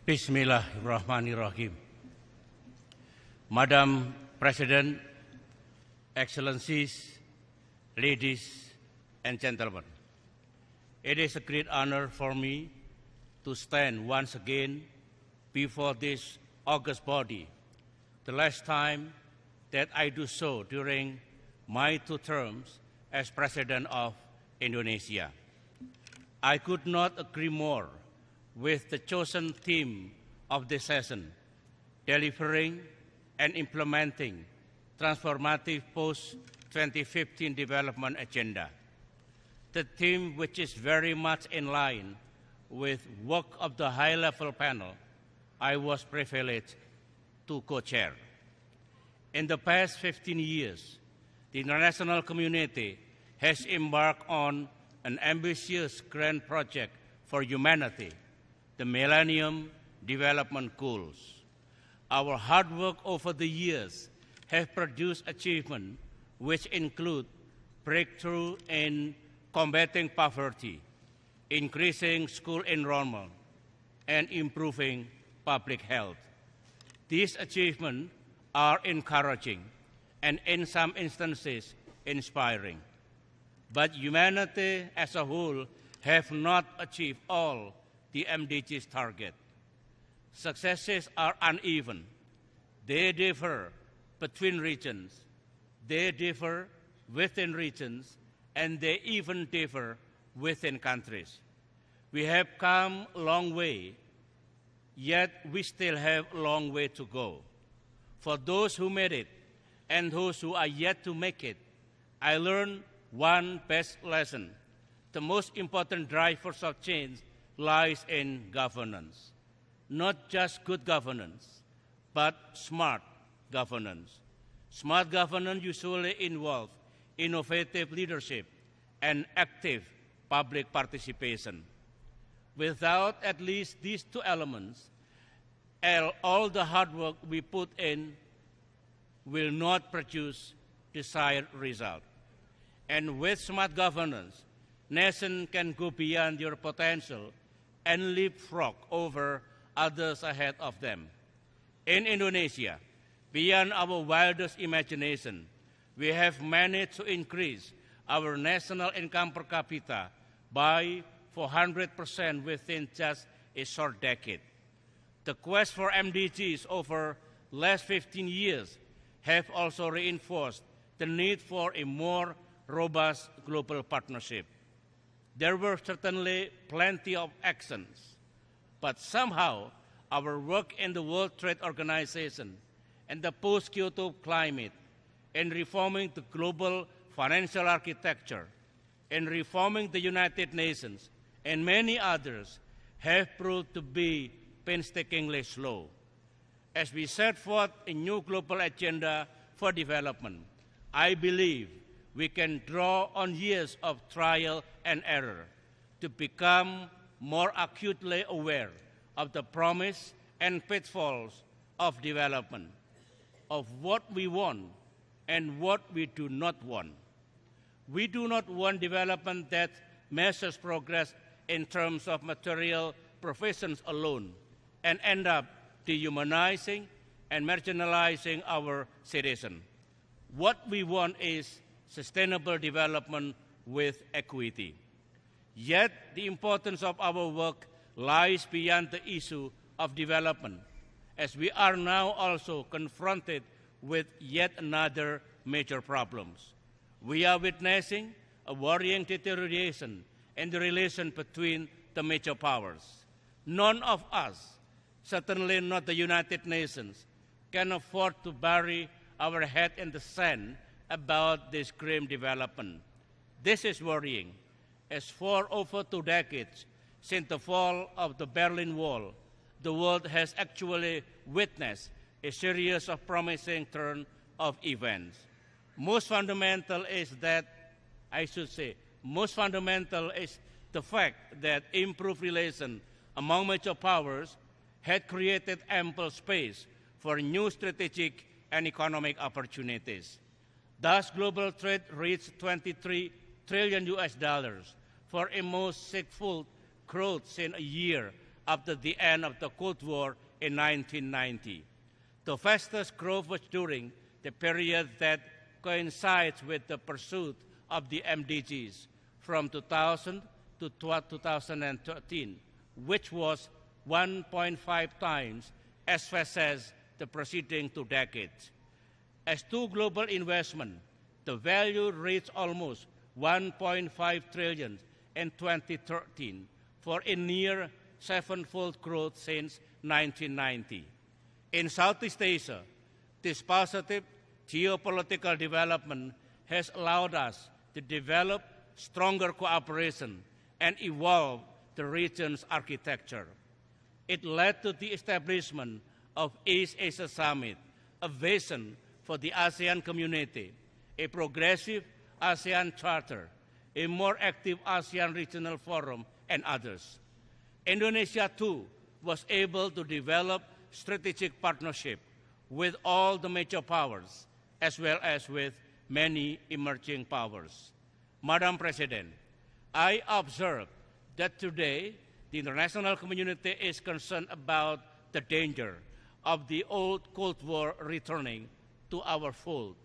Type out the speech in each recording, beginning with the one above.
Bismillahirrahmanirrahim. Madam President, Excellencies, ladies and gentlemen, it is a great honor for me to stand once again before this august body, the last time that I do so during my 2 terms as President of Indonesia. I could not agree more with the chosen theme of this session, delivering and implementing transformative post-2015 development agenda. The theme, which is very much in line with work of the high-level panel I was privileged to co-chair. In the past 15 years, the international community has embarked on an ambitious grand project for humanity, the Millennium Development Goals. Our hard work over the years have produced achievements which include breakthrough in combating poverty, increasing school enrollment, and improving public health. These achievements are encouraging and in some instances inspiring. But humanity as a whole have not achieved all the MDG's target. Successes are uneven. They differ between regions. They differ within regions, and they even differ within countries. We have come a long way, yet we still have a long way to go. For those who made it and those who are yet to make it, I learned one best lesson. The most important drivers of change lies in governance. Not just good governance, but smart governance. Smart governance usually involves innovative leadership and active public participation. Without at least these 2 elements, all the hard work we put in will not produce desired result. And with smart governance, nations can go beyond their potential and leapfrog over others ahead of them. In Indonesia, beyond our wildest imagination, we have managed to increase our national income per capita by 400% within just a short decade. The quest for MDGs over the last 15 years have also reinforced the need for a more robust global partnership. There were certainly plenty of actions, but somehow our work in the World Trade Organization and the post-Kyoto climate, in reforming the global financial architecture, in reforming the United Nations, and many others have proved to be painstakingly slow. As we set forth a new global agenda for development, I believe we can draw on years of trial and error to become more acutely aware of the promise and pitfalls of development, of what we want and what we do not want. We do not want development that measures progress in terms of material provisions alone and end up dehumanizing and marginalizing our citizens. What we want is sustainable development with equity. Yet the importance of our work lies beyond the issue of development, as we are now also confronted with yet another major problems. We are witnessing a worrying deterioration in the relation between the major powers. None of us, certainly not the United Nations, can afford to bury our head in the sand about this grim development. This is worrying, as for over 2 decades since the fall of the Berlin Wall, the world has actually witnessed a series of promising turn of events. Most fundamental is the fact that improved relations among major powers had created ample space for new strategic and economic opportunities. Thus, global trade reached $23 trillion for a most six-fold growth in a year after the end of the Cold War in 1990. The fastest growth was during the period that coincides with the pursuit of the MDGs from 2000 to 2013, which was 1.5 times as fast as the preceding 2 decades. As to global investment, the value reached almost 1.5 trillion in 2013 for a near seven-fold growth since 1990. In Southeast Asia, this positive geopolitical development has allowed us to develop stronger cooperation and evolve the region's architecture. It led to the establishment of East Asia Summit, a vision for the ASEAN community, a progressive ASEAN Charter, a more active ASEAN Regional Forum, and others. Indonesia, too, was able to develop strategic partnership with all the major powers, as well as with many emerging powers. Madam President, I observe that today the international community is concerned about the danger of the old Cold War returning to our fold.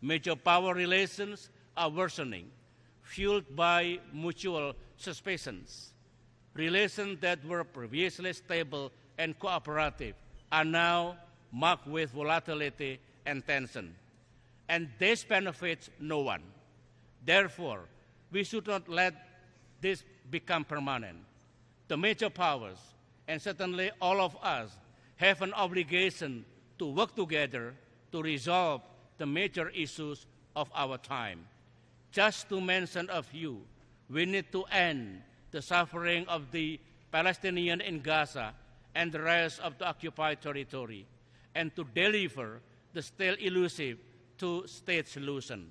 Major power relations are worsening, fueled by mutual suspicions. Relations that were previously stable and cooperative are now marked with volatility and tension. And this benefits no one. Therefore, we should not let this become permanent. The major powers, and certainly all of us, have an obligation to work together to resolve the major issues of our time. Just to mention a few, we need to end the suffering of the Palestinians in Gaza and the rest of the occupied territory, and to deliver the still elusive two-state solution.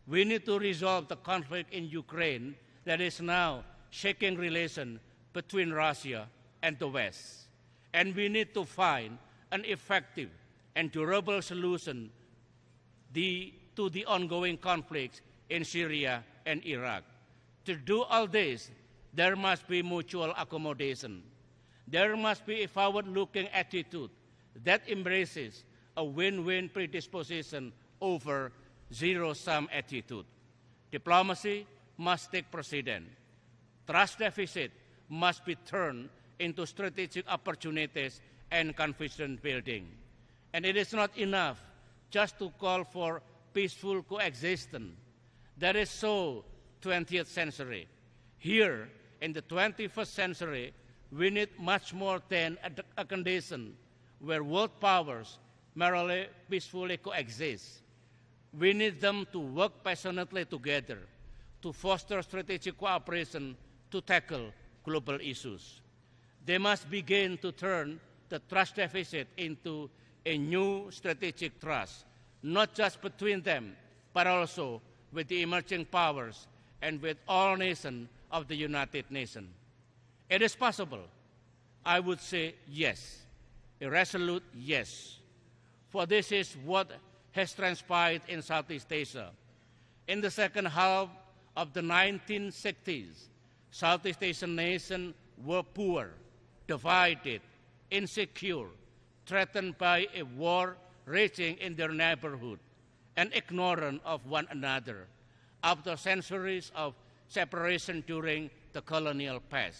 We need to resolve the conflict in Ukraine that is now shaking relations between Russia and the West. And we need to find an effective and durable solution to the ongoing conflicts in Syria and Iraq. To do all this, there must be mutual accommodation. There must be a forward-looking attitude that embraces a win-win predisposition over zero-sum attitude. Diplomacy must take precedence. Trust deficit must be turned into strategic opportunities and confidence building. And it is not enough just to call for peaceful coexistence. That is so 20th century. Here, in the 21st century, we need much more than a condition where world powers merely peacefully coexist. We need them to work passionately together to foster strategic cooperation to tackle global issues. They must begin to turn the trust deficit into a new strategic trust, not just between them, but also with the emerging powers and with all nations of the United Nations. It is possible. I would say yes, a resolute yes. For this is what has transpired in Southeast Asia. In the second half of the 1960s, Southeast Asian nations were poor, divided, insecure, threatened by a war raging in their neighborhood, and ignorant of one another after centuries of separation during the colonial past.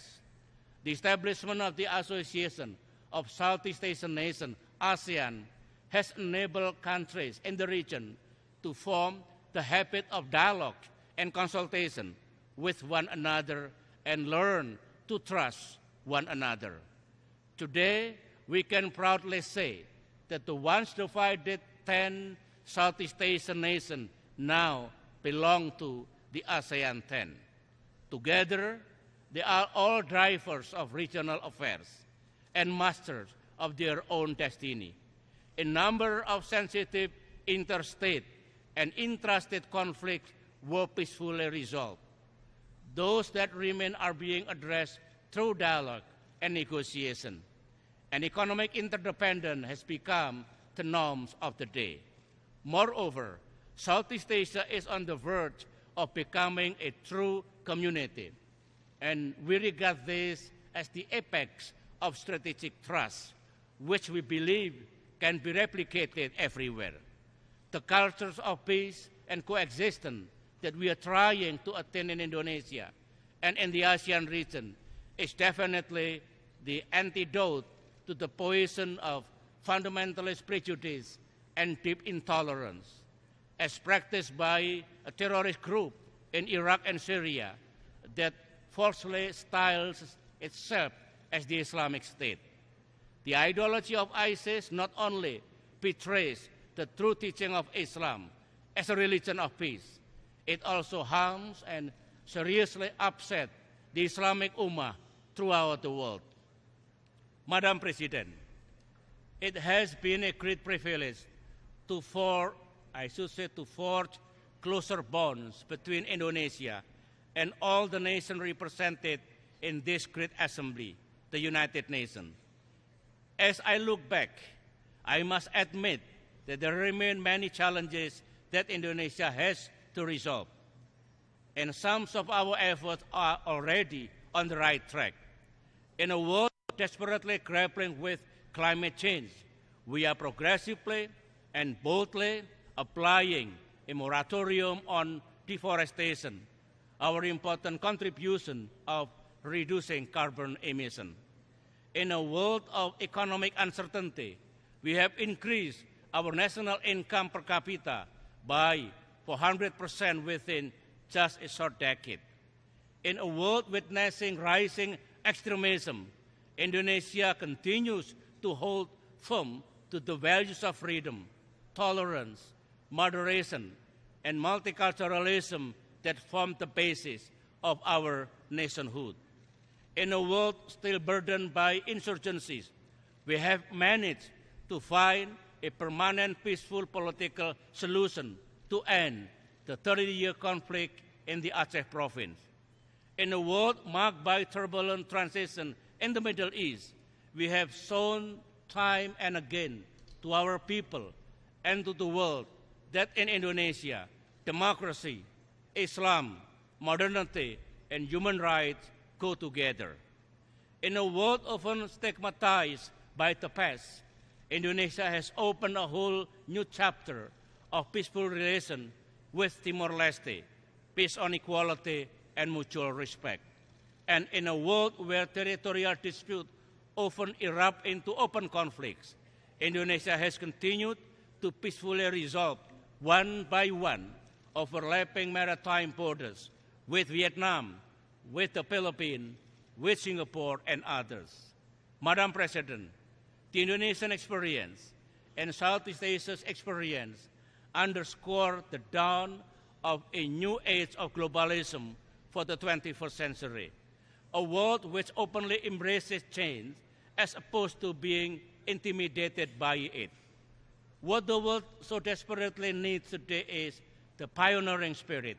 The establishment of the Association of Southeast Asian Nations, ASEAN, has enabled countries in the region to form the habit of dialogue and consultation with one another and learn to trust one another. Today, we can proudly say that the once divided 10 Southeast Asian nations now belong to the ASEAN 10. Together, they are all drivers of regional affairs and masters of their own destiny. A number of sensitive interstate and intrastate conflicts were peacefully resolved. Those that remain are being addressed through dialogue and negotiation. And economic interdependence has become the norms of the day. Moreover, Southeast Asia is on the verge of becoming a true community, and we regard this as the apex of strategic trust, which we believe can be replicated everywhere. The cultures of peace and coexistence that we are trying to attain in Indonesia and in the ASEAN region is definitely the antidote to the poison of fundamentalist prejudice and deep intolerance, as practiced by a terrorist group in Iraq and Syria that falsely styles itself as the Islamic State. The ideology of ISIS not only betrays the true teaching of Islam as a religion of peace, it also harms and seriously upsets the Islamic Ummah throughout the world. Madam President, it has been a great privilege to forge closer bonds between Indonesia and all the nations represented in this great assembly, the United Nations. As I look back, I must admit that there remain many challenges that Indonesia has to resolve, and some of our efforts are already on the right track. In a world desperately grappling with climate change, we are progressively and boldly applying a moratorium on deforestation, our important contribution of reducing carbon emission. In a world of economic uncertainty, we have increased our national income per capita by 400% within just a short decade. In a world witnessing rising extremism, Indonesia continues to hold firm to the values of freedom, tolerance, moderation, and multiculturalism that form the basis of our nationhood. In a world still burdened by insurgencies, we have managed to find a permanent peaceful political solution to end the 30-year conflict in the Aceh province. In a world marked by turbulent transition in the Middle East, we have shown time and again to our people and to the world that in Indonesia, democracy, Islam, modernity, and human rights go together. In a world often stigmatized by the past, Indonesia has opened a whole new chapter of peaceful relations with Timor-Leste, peace on equality and mutual respect. And in a world where territorial disputes often erupt into open conflicts, Indonesia has continued to peacefully resolve one by one overlapping maritime borders with Vietnam, with the Philippines, with Singapore, and others. Madam President, the Indonesian experience and Southeast Asia's experience underscore the dawn of a new age of globalism for the 21st century, a world which openly embraces change as opposed to being intimidated by it. What the world so desperately needs today is the pioneering spirit,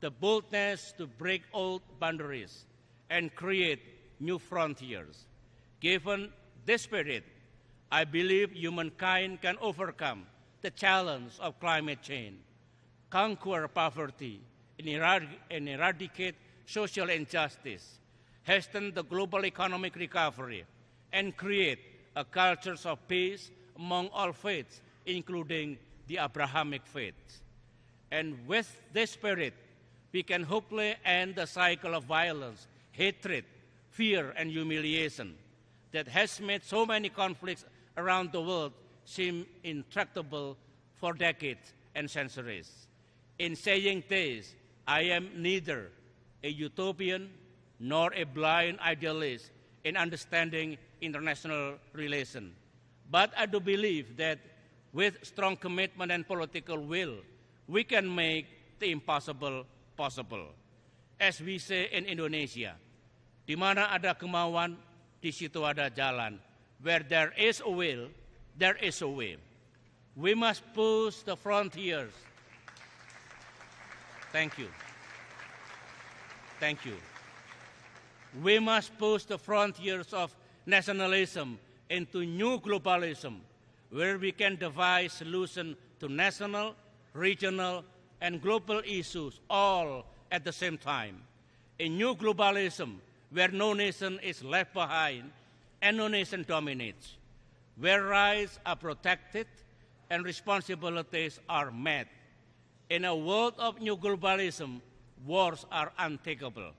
the boldness to break old boundaries and create new frontiers. Given this spirit, I believe humankind can overcome the challenge of climate change, conquer poverty, and eradicate social injustice, hasten the global economic recovery, and create a culture of peace among all faiths, including the Abrahamic faith. And with this spirit, we can hopefully end the cycle of violence, hatred, fear, and humiliation that has made so many conflicts around the world seem intractable for decades and centuries. In saying this, I am neither a utopian nor a blind idealist in understanding international relations. But I do believe that with strong commitment and political will, we can make the impossible possible. As we say in Indonesia, di mana ada kemauan, di situ ada jalan. Where there is a will, there is a way. We must push the frontiers. Thank you. Thank you. We must push the frontiers of nationalism into new globalism, where we can devise solutions to national, regional, and global issues all at the same time. A new globalism where no nation is left behind and no nation dominates, where rights are protected and responsibilities are met. In a world of new globalism, wars are unthinkable.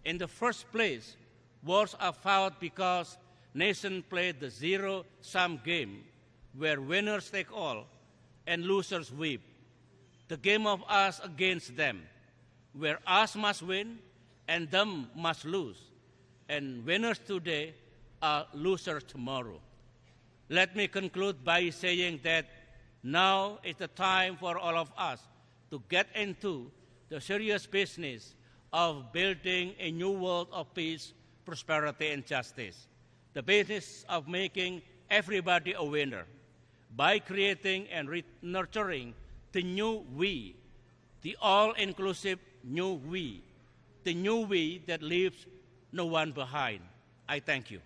In the first place, wars are fought because nations play the zero-sum game, where winners take all and losers weep. The game of us against them, where us must win and them must lose, and winners today are losers tomorrow. Let me conclude by saying that now is the time for all of us to get into the serious business of building a new world of peace, prosperity, and justice. The business of making everybody a winner by creating and nurturing the new we, the all-inclusive new we, the new we that leaves no one behind. I thank you.